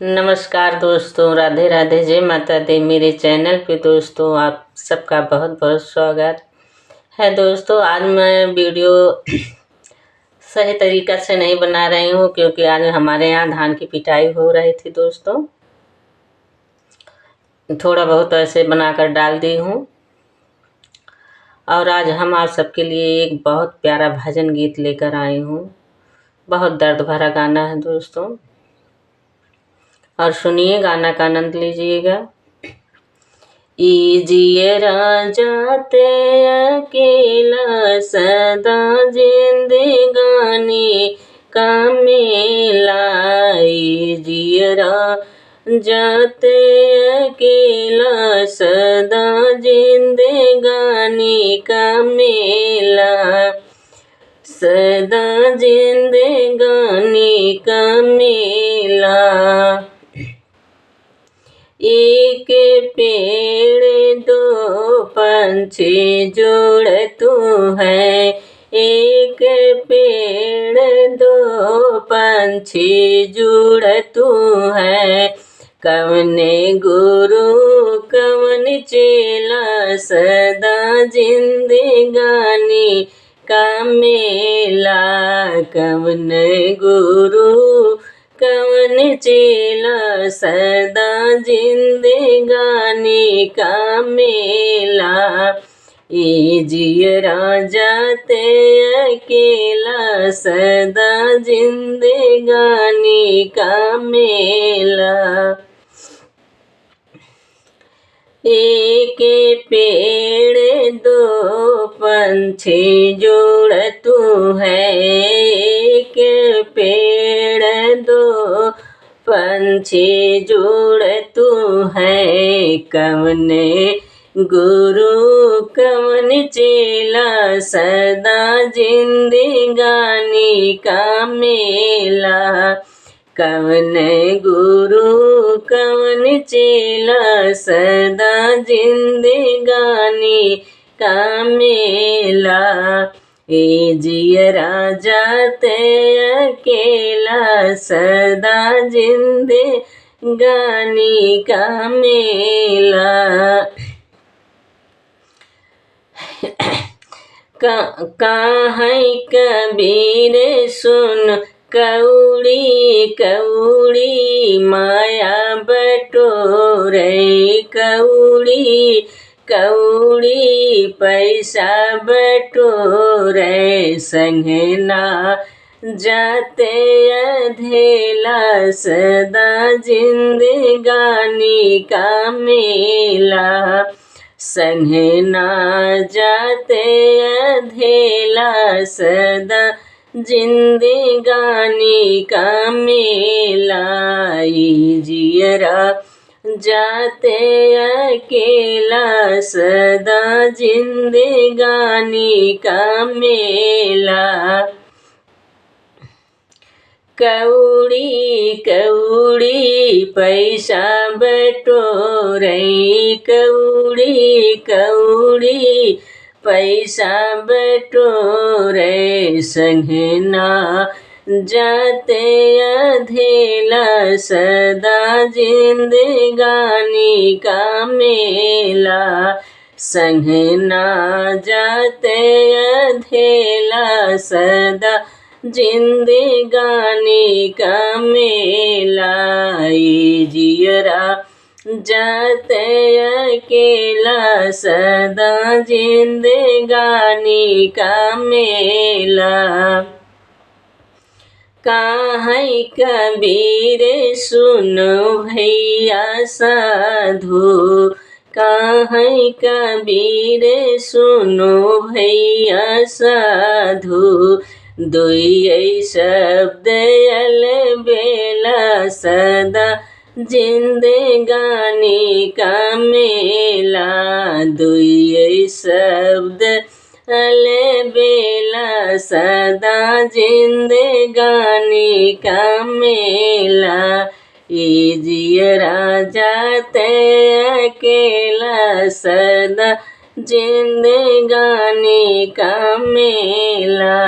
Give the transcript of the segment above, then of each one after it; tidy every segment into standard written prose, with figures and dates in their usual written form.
नमस्कार दोस्तों, राधे राधे, जय माता दी। मेरे चैनल पे दोस्तों आप सबका बहुत बहुत स्वागत है। दोस्तों आज मैं वीडियो सही तरीक़ा से नहीं बना रही हूँ क्योंकि आज हमारे यहाँ धान की पिटाई हो रही थी। दोस्तों थोड़ा बहुत ऐसे बनाकर डाल दी हूँ। और आज हम आप सबके लिए एक बहुत प्यारा भजन गीत लेकर आई हूँ। बहुत दर्द भरा गाना है दोस्तों, और सुनिए, गाना का आनंद लीजिएगा। इजिए जाते अकेला सदा जिंदगानी का मेला। इजिए जाते अकेला सदा जिंदगानी का मेला। सदा जिंदगानी का मेला। एक पेड़ दो पंछी जुड़ तू है। एक पेड़ दो पंछी जुड़ तू है। कवन गुरु कवन चेला सदा जिंदगानी का मेला। कवन गुरु कवन चेला सदा जिंदगानी का मेला। इजिए जाते अकेला सदा जिंदगानी का मेला। एक पेड़ दो पंछी जोड़ तू है। एक पेड़ दो पंछी जोड़ तू है। कवन गुरु कवन चेला सदा जिंदगानी का मेला। कवन गुरु कवन चेला सदा जिंदगानी का मेला। इजिए जाते अकेला सदा जिंदगानी का मेला। कहाँ कबीर सुन कौड़ी कौड़ी माया बटोरे। कौड़ी कौड़ी पैसा बटोरे। संगना जाते अधेला सदा जिंदगानी का मेला। संगना जाते अधेला सदा जिंदगानी का मेला। इजिए जाते अकेला सदा जिंदगानी का मेला। कौड़ी कौड़ी पैसा बटोरे। कौड़ी कौड़ी पैसा बटोरे। संगना जाते अधेला सदा जिंदगानी का मेला। संगना जाते अधेला सदा जिंदगानी का मेला। इजिए जाते अकेला सदा जिंदगानी का मेला। कहाँ कबीर सुनो भैया साधु। कहाँ कबीर सुनो भैया साधु। दुई शब्द अलबेला सदा जिंदगानी का मेला। दुई शब्द अलबेला सदा जिंदगानी का मेला। इजिए जाते अकेला सदा जिंदगानी का मेला।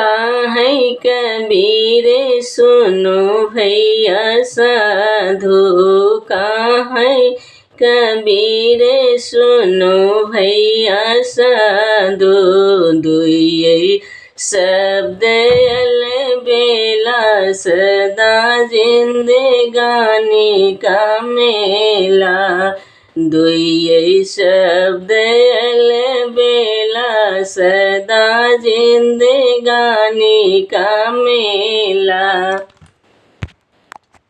काहे कबीर सुनो भैया साधु, काहे कबीर सुनो भैया साधु। दुई शब्द अलबेला सदा जिंदगानी का मेला, दुई शब्द अलबेला सदा जिंदगानी का मेला।